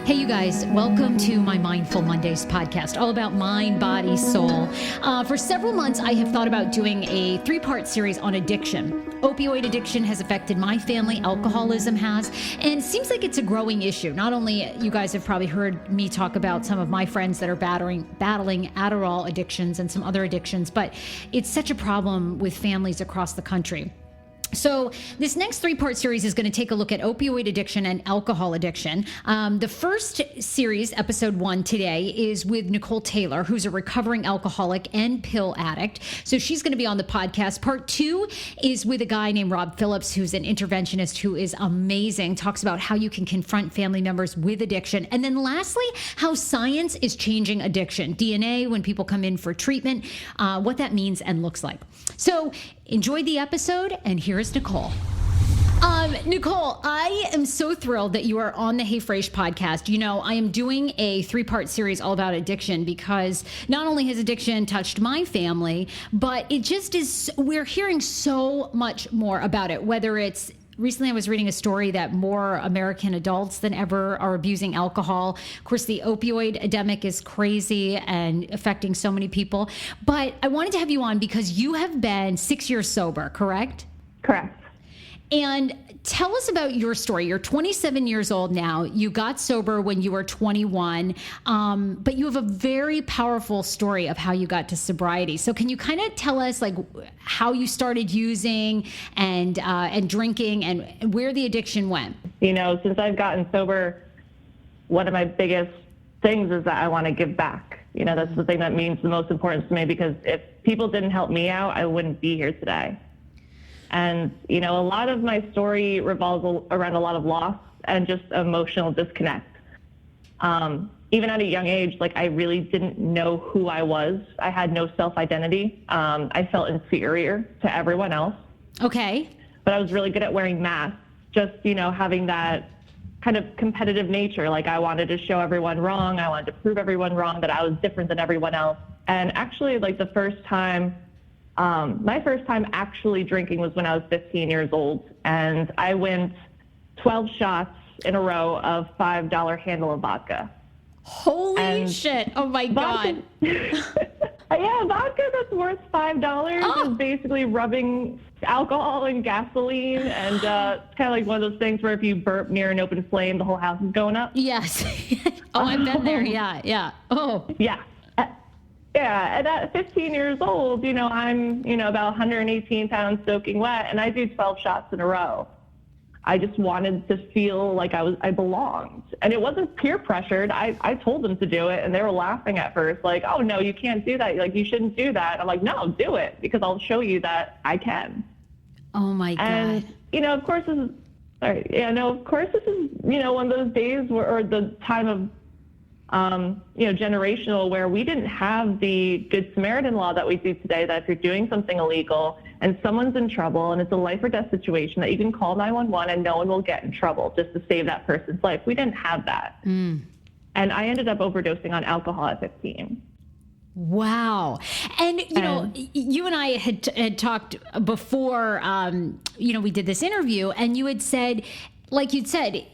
Hey, you guys, welcome to my Mindful Mondays podcast, all about mind, body, soul. For several months, I have thought about doing a 3-part series on addiction. Opioid addiction has affected my family, alcoholism has, and it seems like it's a growing issue. Not only you guys have probably heard me talk about some of my friends that are battling Adderall addictions and some other addictions, but it's such a problem with families across the country. So this next 3-part series is going to take a look at opioid addiction and alcohol addiction. The first series, episode 1 today, is with Nicole Taylor, who's a recovering alcoholic and pill addict. So she's going to be on the podcast. Part 2 is with a guy named Rob Phillips, who's an interventionist who is amazing, talks about how you can confront family members with addiction. And then lastly, how science is changing addiction, DNA, when people come in for treatment, what that means and looks like. So enjoy the episode, and here's Nicole. Nicole, I am so thrilled that you are on the Hey Fraiche podcast. You know, I am doing a 3-part series all about addiction because not only has addiction touched my family, but it just is, we're hearing so much more about it, whether it's recently I was reading a story that more American adults than ever are abusing alcohol. Of course, the opioid epidemic is crazy and affecting so many people. But I wanted to have you on because you have been 6 years sober, correct? Correct. And tell us about your story. You're 27 years old now. You got sober when you were 21, but you have a very powerful story of how you got to sobriety. So can you kind of tell us like how you started using and drinking and where the addiction went? You know, since I've gotten sober, one of my biggest things is that I want to give back. You know, that's the thing that means the most importance to me, because if people didn't help me out, I wouldn't be here today. And, you know, a lot of my story revolves around a lot of loss and just emotional disconnect. Even at a young age, like I really didn't know who I was. I had no self-identity. I felt inferior to everyone else. Okay. But I was really good at wearing masks, just, you know, having that kind of competitive nature. Like I wanted to show everyone wrong. I wanted to prove everyone wrong, that I was different than everyone else. And actually, like the first time, my first time actually drinking was when I was 15 years old, and I went 12 shots in a row of $5 handle of vodka. Holy shit. Oh my God. Yeah, vodka that's worth $5 is basically rubbing alcohol and gasoline, and it's kind of like one of those things where if you burp near an open flame, the whole house is going up. Yes. Oh, I've been there. Yeah. Oh. Yeah. Yeah, and at 15 years old, you know, I'm, you know, about 118 pounds soaking wet, and I do 12 shots in a row. I just wanted to feel like I belonged. And it wasn't peer pressured. I told them to do it, and they were laughing at first, like, oh, no, you can't do that. Like, you shouldn't do that. I'm like, no, do it, because I'll show you that I can. Oh, my God. And, you know, of course, this is, you know, one of those days where, or the time of, you know, generational, where we didn't have the Good Samaritan law that we do today, that if you're doing something illegal and someone's in trouble and it's a life or death situation, that you can call 911 and no one will get in trouble just to save that person's life. We didn't have that. And I ended up overdosing on alcohol at 15. Wow. And, you know, you and I had talked before, you know, we did this interview, and you had said, like you'd said,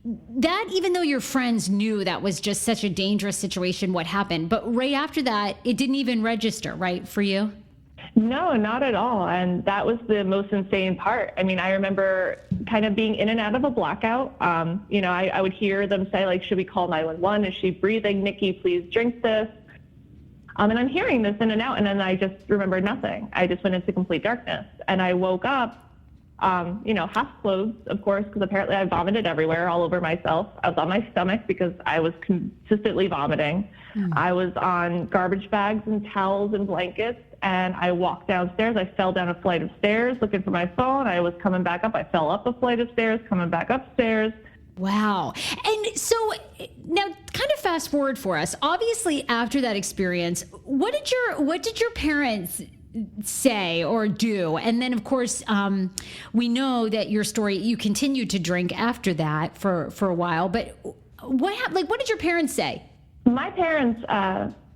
that even though your friends knew that was just such a dangerous situation, what happened, but right after that, it didn't even register, right, for you? No, not at all. And that was the most insane part. I mean, I remember kind of being in and out of a blackout. You know, I would hear them say, like, should we call 911? Is she breathing? Nikki, please drink this. And I'm hearing this in and out, and then I just remembered nothing. I just went into complete darkness. And I woke up, you know, half clothed, of course, because apparently I vomited everywhere, all over myself. I was on my stomach because I was consistently vomiting. I was on garbage bags and towels and blankets, and I walked downstairs. I fell down a flight of stairs looking for my phone. I was coming back up. I fell up a flight of stairs, coming back upstairs. Wow. And so now kind of fast forward for us. Obviously, after that experience, what did your parents say or do? And then, of course, we know that your story, you continued to drink after that for a while, but what did your parents say? My parents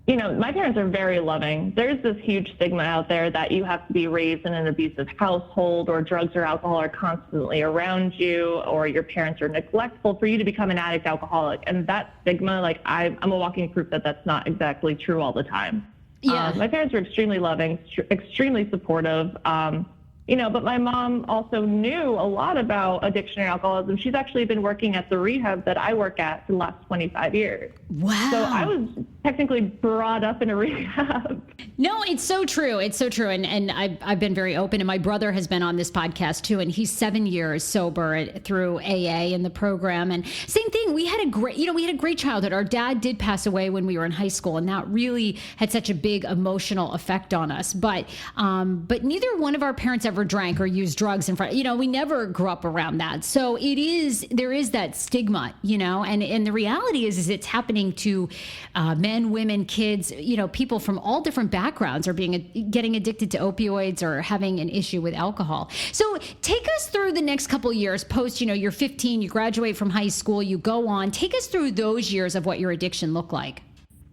My parents are very loving. There's this huge stigma out there that you have to be raised in an abusive household, or drugs or alcohol are constantly around you, or your parents are neglectful for you to become an addict alcoholic. And that stigma, like I'm a walking proof that that's not exactly true all the time. Yeah. My parents were extremely loving, extremely supportive. But my mom also knew a lot about addiction and alcoholism. She's actually been working at the rehab that I work at for the last 25 years. Wow. So I was technically brought up in a rehab. No, it's so true. It's so true. And I've been very open, and my brother has been on this podcast too, and he's 7 years sober through AA in the program. And same thing, we had a great childhood. Our dad did pass away when we were in high school, and that really had such a big emotional effect on us. But neither one of our parents ever drank or used drugs in front. We never grew up around that. So there is that stigma, and the reality is it's happening to men, women, kids, people from all different backgrounds are getting addicted to opioids or having an issue with alcohol. So take us through the next couple of years post, you're 15, you graduate from high school, you go on. Take us through those years of what your addiction looked like.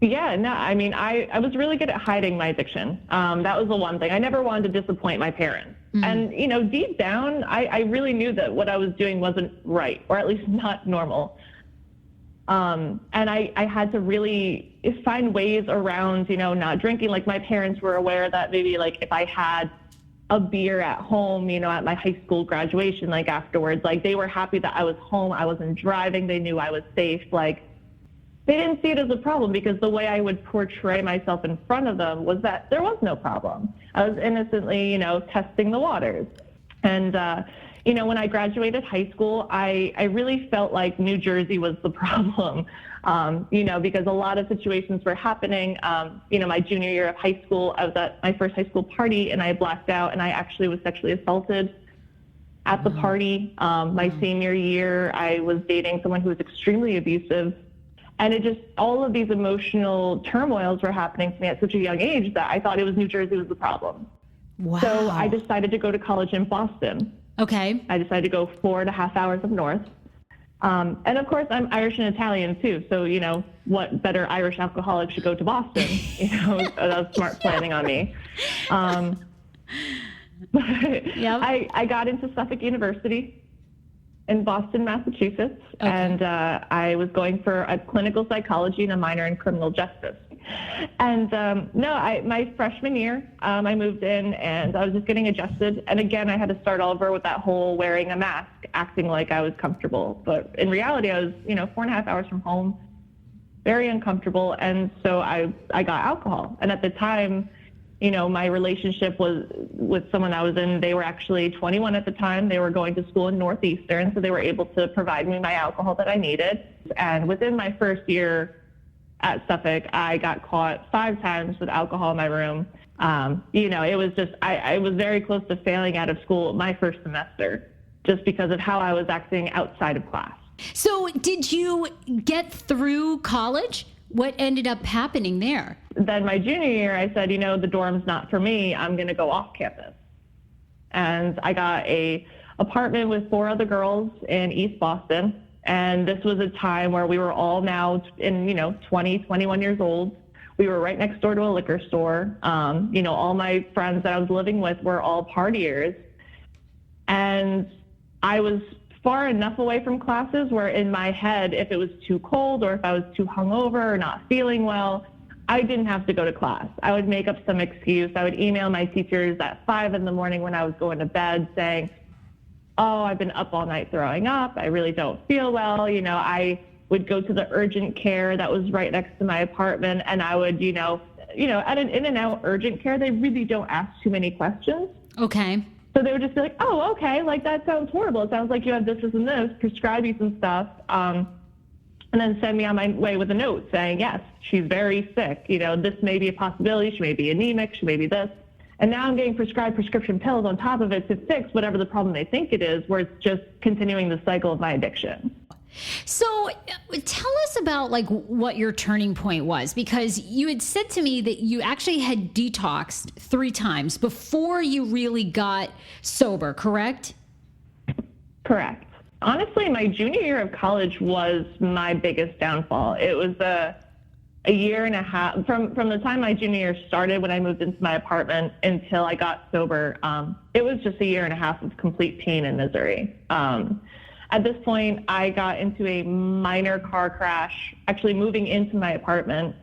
Yeah, no, I was really good at hiding my addiction. That was the one thing. I never wanted to disappoint my parents. Mm-hmm. And, deep down, I really knew that what I was doing wasn't right, or at least not normal. And I had to really find ways around, not drinking. Like, my parents were aware that maybe, like, if I had a beer at home, at my high school graduation, like, afterwards, like, they were happy that I was home. I wasn't driving. They knew I was safe. Like, they didn't see it as a problem, because the way I would portray myself in front of them was that there was no problem. I was innocently, testing the waters. And, when I graduated high school, I really felt like New Jersey was the problem, because a lot of situations were happening. My junior year of high school, I was at my first high school party, and I blacked out, and I actually was sexually assaulted at the party. My senior year, I was dating someone who was extremely abusive. And all of these emotional turmoils were happening to me at such a young age that I thought it was New Jersey was the problem. Wow. So I decided to go to college in Boston. Okay. I decided to go 4.5 hours up north. And of course, I'm Irish and Italian too. So, what better Irish alcoholic should go to Boston? That was smart planning on me. Yep. I got into Suffolk University in Boston, Massachusetts, okay. And I was going for a clinical psychology and a minor in criminal justice. And my freshman year, I moved in, and I was just getting adjusted. And again, I had to start over with that whole wearing a mask, acting like I was comfortable. But in reality, I was, 4.5 hours from home, very uncomfortable. And so I got alcohol. And at the time, my relationship was with someone I was in. They were actually 21 at the time. They were going to school in Northeastern, so they were able to provide me my alcohol that I needed. And within my first year at Suffolk, I got caught 5 times with alcohol in my room. It was just, I was very close to failing out of school my first semester, just because of how I was acting outside of class. So did you get through college? What ended up happening there? Then my junior year, I said, the dorm's not for me. I'm going to go off campus. And I got a apartment with 4 other girls in East Boston. And this was a time where we were all now in, 20, 21 years old. We were right next door to a liquor store. All my friends that I was living with were all partiers. And I was far enough away from classes where in my head, if it was too cold or if I was too hungover or not feeling well, I didn't have to go to class. I would make up some excuse. I would email my teachers at 5 a.m. when I was going to bed saying, oh, I've been up all night throwing up. I really don't feel well. I would go to the urgent care that was right next to my apartment, and I would, at an in-and-out urgent care, they really don't ask too many questions. Okay. So they would just be like, oh, okay, like that sounds horrible. It sounds like you have this, this, and this, prescribe you some stuff, and then send me on my way with a note saying, yes, she's very sick. This may be a possibility. She may be anemic. She may be this. And now I'm getting prescribed prescription pills on top of it to fix whatever the problem they think it is, where it's just continuing the cycle of my addiction. So tell us about what your turning point was, because you had said to me that you actually had detoxed 3 times before you really got sober, correct? Correct. Honestly, my junior year of college was my biggest downfall. It was a year and a half from the time my junior year started when I moved into my apartment until I got sober. It was just a year and a half of complete pain and misery. At this point, I got into a minor car crash, actually moving into my apartment.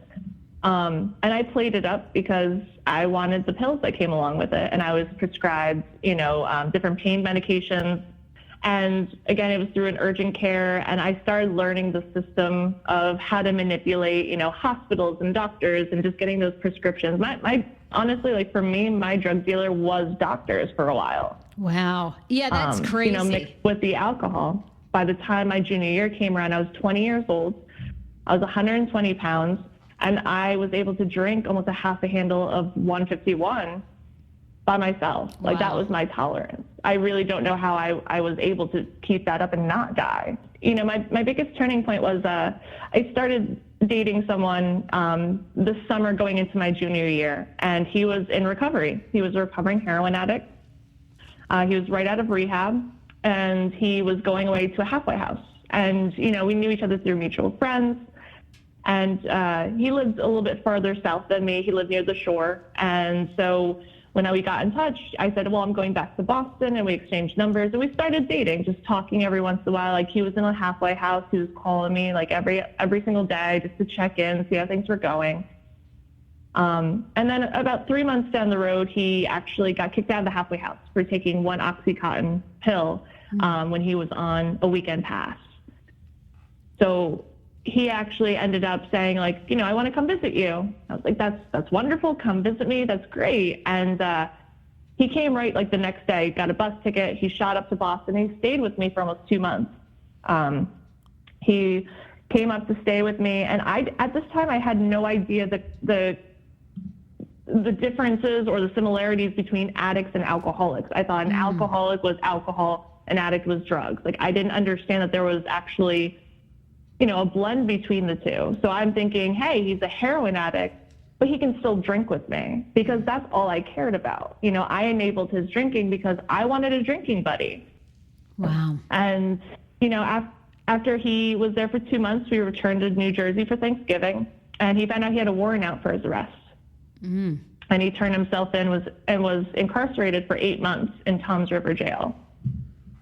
And I played it up because I wanted the pills that came along with it. And I was prescribed, different pain medications. And again, it was through an urgent care. And I started learning the system of how to manipulate, hospitals and doctors and just getting those prescriptions. Honestly, like for me, my drug dealer was doctors for a while. Wow. Yeah, that's crazy. Mixed with the alcohol. By the time my junior year came around, I was 20 years old. I was 120 pounds. And I was able to drink almost a half a handle of 151 by myself. Wow. Like that was my tolerance. I really don't know how I was able to keep that up and not die. My biggest turning point was I started dating someone this summer going into my junior year, and he was in recovery. He was a recovering heroin addict. He was right out of rehab, and he was going away to a halfway house. And, we knew each other through mutual friends. And he lived a little bit farther south than me. He lived near the shore. And so when we got in touch, I said, well, I'm going back to Boston. And we exchanged numbers. And we started dating, just talking every once in a while. Like he was in a halfway house. He was calling me like every single day just to check in, see how things were going. And then about 3 months down the road, he actually got kicked out of the halfway house for taking one Oxycontin pill when he was on a weekend pass. So he actually ended up saying like, I want to come visit you. I was like, that's wonderful. Come visit me. That's great. And he came right like the next day, got a bus ticket. He shot up to Boston. He stayed with me for almost 2 months. He came up to stay with me. And at this time, I had no idea the differences or the similarities between addicts and alcoholics. I thought an alcoholic was alcohol, an addict was drugs. Like I didn't understand that there was actually a blend between the two. So I'm thinking, hey, he's a heroin addict, but he can still drink with me because that's all I cared about. I enabled his drinking because I wanted a drinking buddy. Wow. And, after he was there for 2 months, we returned to New Jersey for Thanksgiving, and he found out he had a warrant out for his arrest. And he turned himself in and was incarcerated for 8 months in Toms River Jail.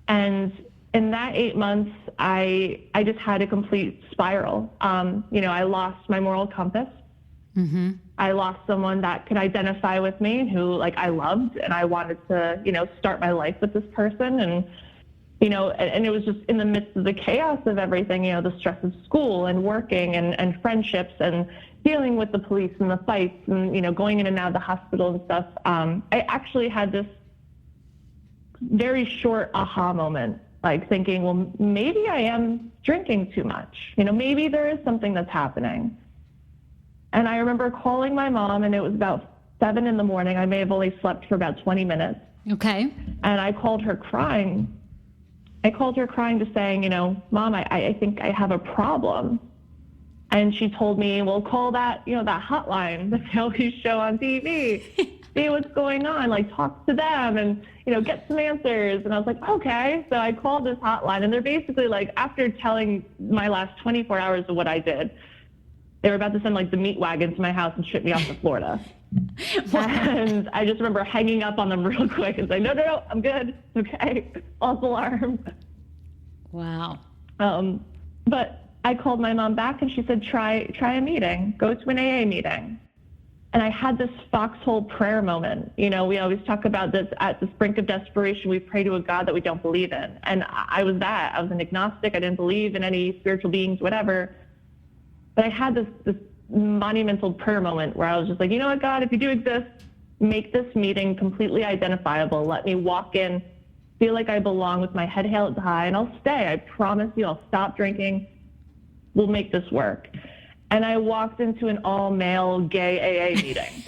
And in that 8 months, I just had a complete spiral. I lost my moral compass. Mm-hmm. I lost someone that could identify with me, who I loved, and I wanted to, start my life with this person. And, and it was just in the midst of the chaos of everything, the stress of school and working and friendships and dealing with the police and the fights and, going in and out of the hospital and stuff. I actually had this very short aha moment. Thinking, well, maybe I am drinking too much. Maybe there is something that's happening. And I remember calling my mom, and it was about 7 a.m. I may have only slept for about 20 minutes. Okay. And I called her crying. Just saying, Mom, I think I have a problem. And she told me, well, call that, that hotline that they always show on TV. See what's going on, talk to them and, get some answers. And I was like, okay. So I called this hotline, and they're basically after telling my last 24 hours of what I did, they were about to send the meat wagon to my house and ship me off to Florida. And I just remember hanging up on them real quick and saying, no, I'm good. It's okay. False alarm. Wow. But I called my mom back, and she said, try a meeting, go to an AA meeting. And I had this foxhole prayer moment. We always talk about this at the brink of desperation. We pray to a God that we don't believe in. And I was that. I was an agnostic. I didn't believe in any spiritual beings, whatever. But I had this monumental prayer moment where I was just like, you know what, God, if you do exist, make this meeting completely identifiable. Let me walk in, feel like I belong with my head held high, and I'll stay. I promise you I'll stop drinking. We'll make this work. And I walked into an all-male gay AA meeting.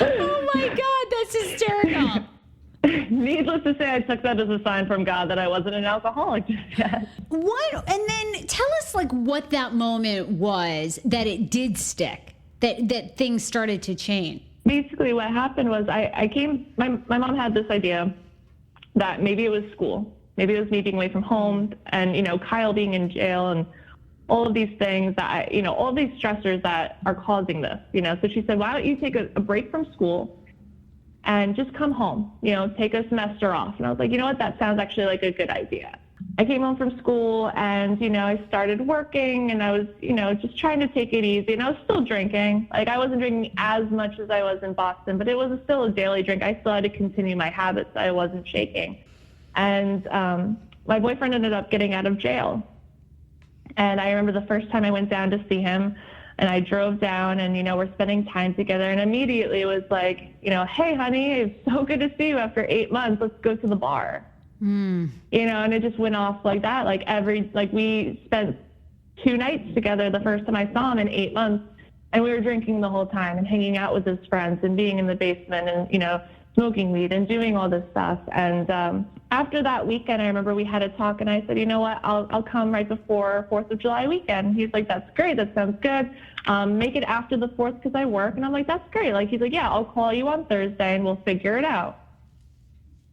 Oh my God, that's hysterical. Needless to say, I took that as a sign from God that I wasn't an alcoholic just yet. What? And then tell us what that moment was that it did stick, that things started to change. Basically what happened was my mom had this idea that maybe it was school. Maybe it was me being away from home and, Kyle being in jail and all of these things that all of these stressors that are causing this, So she said, why don't you take a break from school and just come home, take a semester off. And I was like, you know what, that sounds actually like a good idea. I came home from school and, I started working and I was, just trying to take it easy. And I was still drinking. Like I wasn't drinking as much as I was in Boston, but it was still a daily drink. I still had to continue my habits. I wasn't shaking. And my boyfriend ended up getting out of jail. And I remember the first time I went down to see him, and I drove down and, we're spending time together. And immediately it was like, hey, honey, it's so good to see you after 8 months. Let's go to the bar. And it just went off like that. We spent 2 nights together the first time I saw him in 8 months. And we were drinking the whole time and hanging out with his friends and being in the basement and, smoking weed and doing all this stuff. And after that weekend, I remember we had a talk and I said, you know what, I'll come right before 4th of July weekend. He's like, that's great. That sounds good. Make it after the 4th because I work. And I'm like, that's great. He's like, yeah, I'll call you on Thursday and we'll figure it out.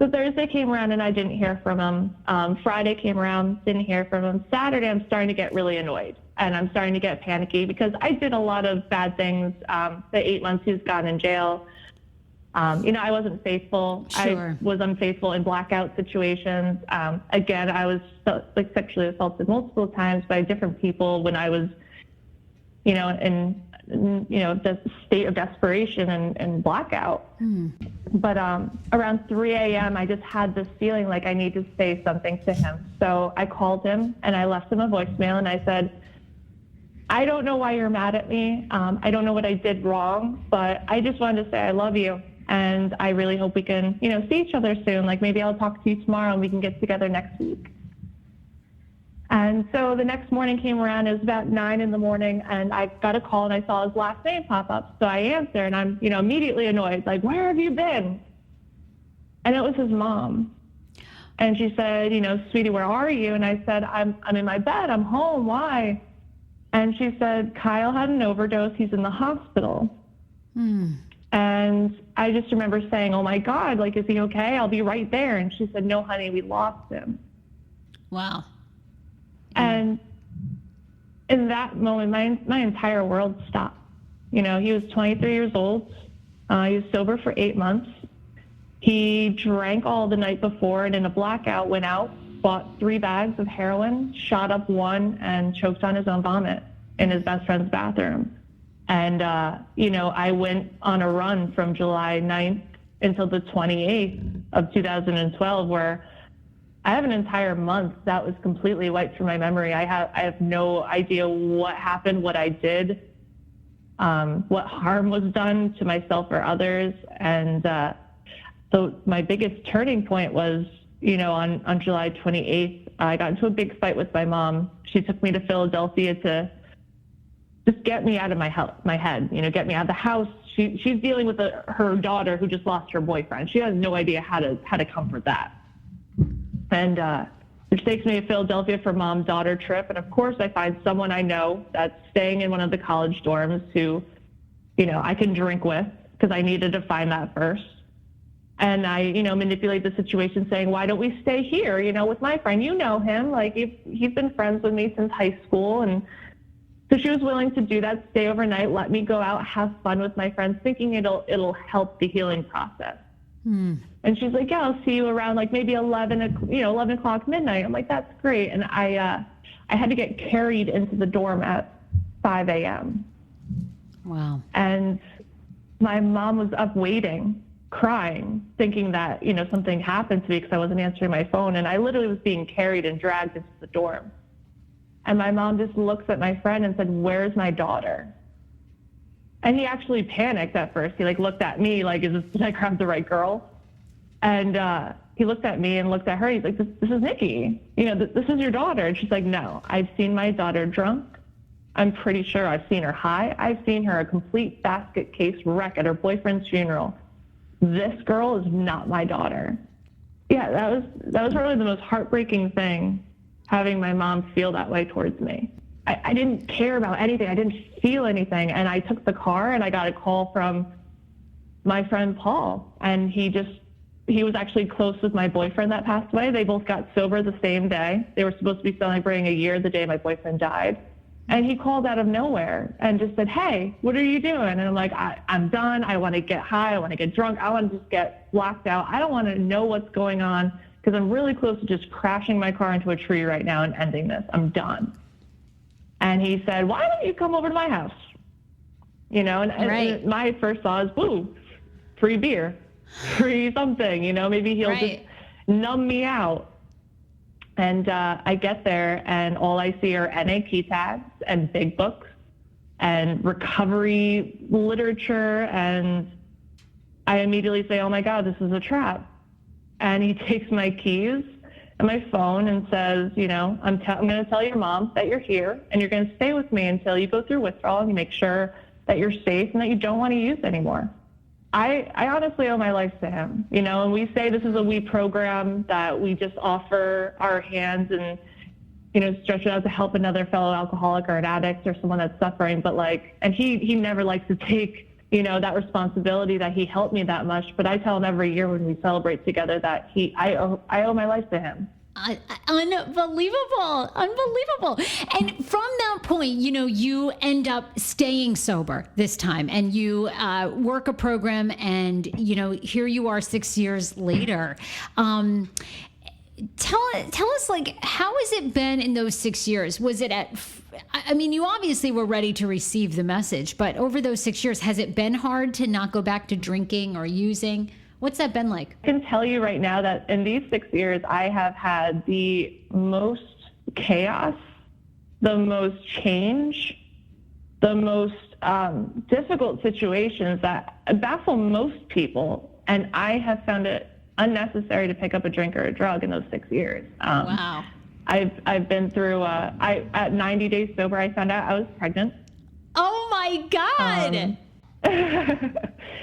So Thursday came around and I didn't hear from him. Friday came around, didn't hear from him. Saturday, I'm starting to get really annoyed and I'm starting to get panicky because I did a lot of bad things. The 8 months he's gone in jail. I wasn't faithful. Sure. I was unfaithful in blackout situations. Again, I was sexually assaulted multiple times by different people when I was, in the state of desperation and blackout. But around 3 a.m., I just had this feeling like I need to say something to him. So I called him and I left him a voicemail and I said, I don't know why you're mad at me. I don't know what I did wrong, but I just wanted to say I love you. And I really hope we can, see each other soon. Maybe I'll talk to you tomorrow and we can get together next week. And so the next morning came around. It was about 9 in the morning and I got a call and I saw his last name pop up. So I answered and I'm, immediately annoyed. Where have you been? And it was his mom. And she said, sweetie, where are you? And I said, I'm in my bed. I'm home. Why? And she said, Kyle had an overdose. He's in the hospital. And I just remember saying, oh my God, is he okay? I'll be right there. And she said, no, honey, we lost him. Wow. And in that moment, my entire world stopped. He was 23 years old. He was sober for 8 months. He drank all the night before and in a blackout went out, bought 3 bags of heroin, shot up 1 and choked on his own vomit in his best friend's bathroom. And, I went on a run from July 9th until the 28th of 2012, where I have an entire month that was completely wiped from my memory. I have no idea what happened, what I did, what harm was done to myself or others. And so my biggest turning point was, on July 28th, I got into a big fight with my mom. She took me to Philadelphia to just get me out of my head, get me out of the house. She's dealing with her daughter who just lost her boyfriend. She has no idea how to comfort that. And she takes me to Philadelphia for mom-daughter trip. And of course I find someone I know that's staying in one of the college dorms who, I can drink with because I needed to find that first. And I, manipulate the situation saying, why don't we stay here, with my friend? You know him, he's been friends with me since high school. And so she was willing to do that, stay overnight, let me go out, have fun with my friends, thinking it'll help the healing process. And she's like, yeah, I'll see you around maybe 11 o'clock midnight. I'm like, that's great. And I had to get carried into the dorm at 5 a.m. Wow. And my mom was up waiting, crying, thinking that, something happened to me because I wasn't answering my phone. And I literally was being carried and dragged into the dorm. And my mom just looks at my friend and said, where's my daughter? And he actually panicked at first. He looked at me did I grab the right girl? And he looked at me and looked at her. He's like, this is Nikki. This is your daughter. And she's like, no, I've seen my daughter drunk. I'm pretty sure I've seen her high. I've seen her a complete basket case wreck at her boyfriend's funeral. This girl is not my daughter. Yeah, that was probably the most heartbreaking thing, having my mom feel that way towards me. I didn't care about anything. I didn't feel anything. And I took the car and I got a call from my friend Paul. And he just he was actually close with my boyfriend that passed away. They both got sober the same day. They were supposed to be celebrating a year the day my boyfriend died. And he called out of nowhere and just said, "Hey, what are you doing?" And I'm like, I'm done. I want to get high. I want to get drunk. I want to just get blacked out. I don't want to know what's going on because I'm really close to just crashing my car into a tree right now and ending this. I'm done. And he said, "Why don't you come over to my house?" You know, and my first thought is, "Woo, free beer, free something." You know, maybe he'll just numb me out. And I get there, and all I see are NA key tags and big books and recovery literature. And I immediately say, "Oh, my God, this is a trap." And he takes my keys and my phone and says, "You know, I'm going to tell your mom that you're here, and you're going to stay with me until you go through withdrawal and you make sure that you're safe and that you don't want to use anymore." I honestly owe my life to him, you know, and we say this is a we program that we just offer our hands and, you know, stretch it out to help another fellow alcoholic or an addict or someone that's suffering. But like, and he never likes to take, you know, that responsibility that he helped me that much. But I tell him every year when we celebrate together that I owe my life to him. Unbelievable. And from that point, you know, you end up staying sober this time and you work a program and, you know, here you are 6 years later. Tell us, like, how has it been in those 6 years? Was it I mean, you obviously were ready to receive the message, but over those 6 years, has it been hard to not go back to drinking or using? What's that been like? I can tell you right now that in these 6 years, I have had the most chaos, the most change, the most difficult situations that baffle most people. And I have found it unnecessary to pick up a drink or a drug in those 6 years. Wow. I've been through, at 90 days sober, I found out I was pregnant. Oh my God.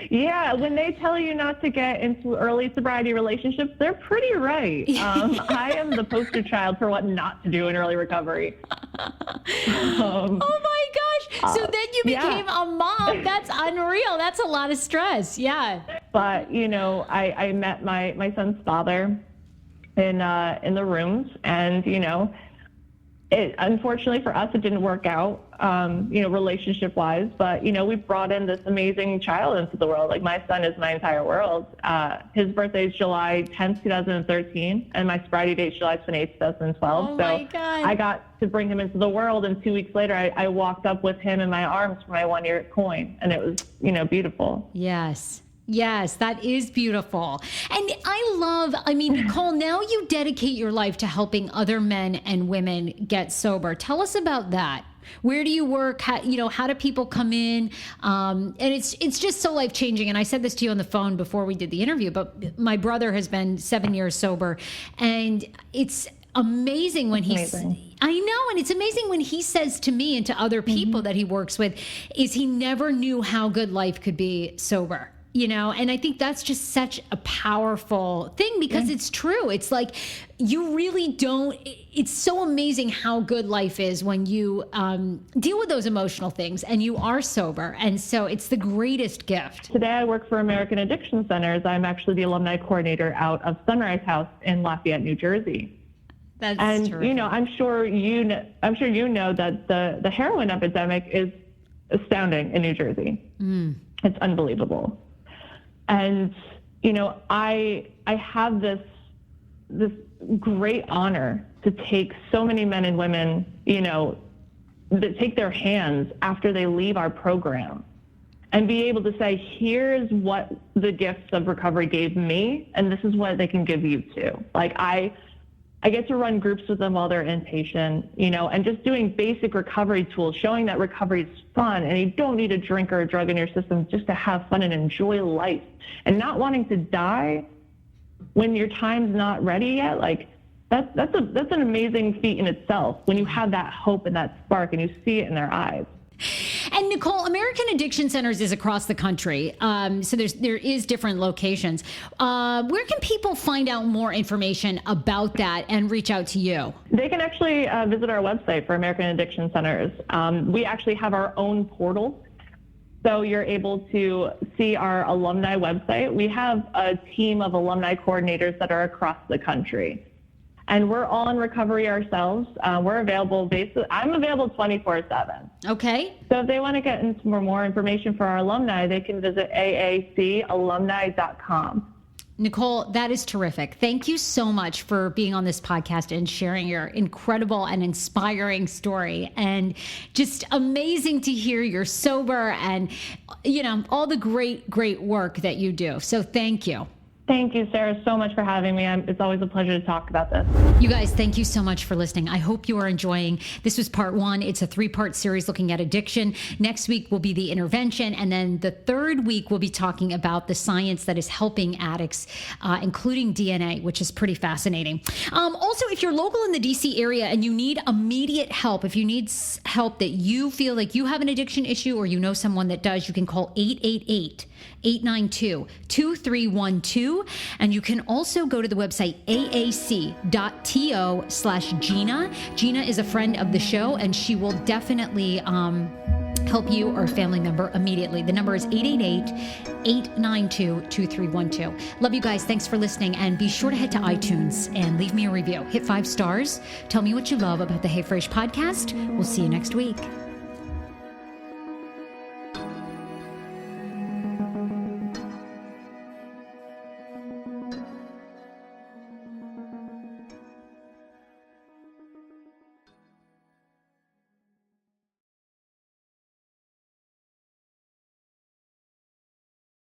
Yeah, when they tell you not to get into early sobriety relationships, they're pretty right. I am the poster child for what not to do in early recovery. Oh my gosh. So then you became a mom. That's unreal. That's a lot of stress. Yeah. But, you know, I met my son's father in the rooms, and, you know, unfortunately for us, it didn't work out, you know, relationship-wise. But, you know, we brought in this amazing child into the world. Like, my son is my entire world. His birthday is July 10th, 2013, and my sobriety date is July 28th, 2012. Oh, so my God. I got to bring him into the world, and 2 weeks later, I walked up with him in my arms for my 1-year coin, and it was, you know, beautiful. Yes, that is beautiful. And I mean, Nicole, now you dedicate your life to helping other men and women get sober. Tell us about that. Where do you work? How do people come in? And it's just so life-changing. And I said this to you on the phone before we did the interview, but my brother has been 7 years sober, and it's amazing when I know, and it's amazing when he says to me and to other people that he works with, is he never knew how good life could be sober. You know, and I think that's just such a powerful thing because it's true. It's like you really don't. It's so amazing how good life is when you deal with those emotional things and you are sober. And so it's the greatest gift. Today I work for American Addiction Centers. I'm actually the alumni coordinator out of Sunrise House in Lafayette, New Jersey. That's terrific. You know, I'm sure you know that the heroin epidemic is astounding in New Jersey. It's unbelievable. And, you know, I have this great honor to take so many men and women, you know, that take their hands after they leave our program and be able to say, here's what the gifts of recovery gave me, and this is what they can give you too. Like, I get to run groups with them while they're inpatient, you know, and just doing basic recovery tools, showing that recovery is fun and you don't need a drink or a drug in your system just to have fun and enjoy life and not wanting to die when your time's not ready yet. Like, that's an amazing feat in itself when you have that hope and that spark and you see it in their eyes. And Nicole, American Addiction Centers is across the country. So there is different locations. Where can people find out more information about that and reach out to you? They can actually visit our website for American Addiction Centers. We actually have our own portal So you're able to see our alumni website. We have a team of alumni coordinators that are across the country. And we're all in recovery ourselves. We're available I'm available 24/7. Okay. So if they want to get into more information for our alumni, they can visit aacalumni.com. Nicole, that is terrific. Thank you so much for being on this podcast and sharing your incredible and inspiring story. And just amazing to hear you're sober and, all the great work that you do. So thank you. Thank you, Sarah, so much for having me. It's always a pleasure to talk about this. You guys, thank you so much for listening. I hope you are enjoying. This was part 1. It's a 3-part series looking at addiction. Next week will be the intervention. And then the third week, we'll be talking about the science that is helping addicts, including DNA, which is pretty fascinating. Also, if you're local in the DC area and you need immediate help, if you need help that you feel like you have an addiction issue or you know someone that does, you can call 888-892-2312. And you can also go to the website aac.to/Gina. Gina is a friend of the show, and she will definitely help you or a family member immediately. The number is 888-892-2312. Love you guys. Thanks for listening. And be sure to head to iTunes and leave me a review. Hit 5 stars. Tell me what you love about the Hey Fresh podcast. We'll see you next week.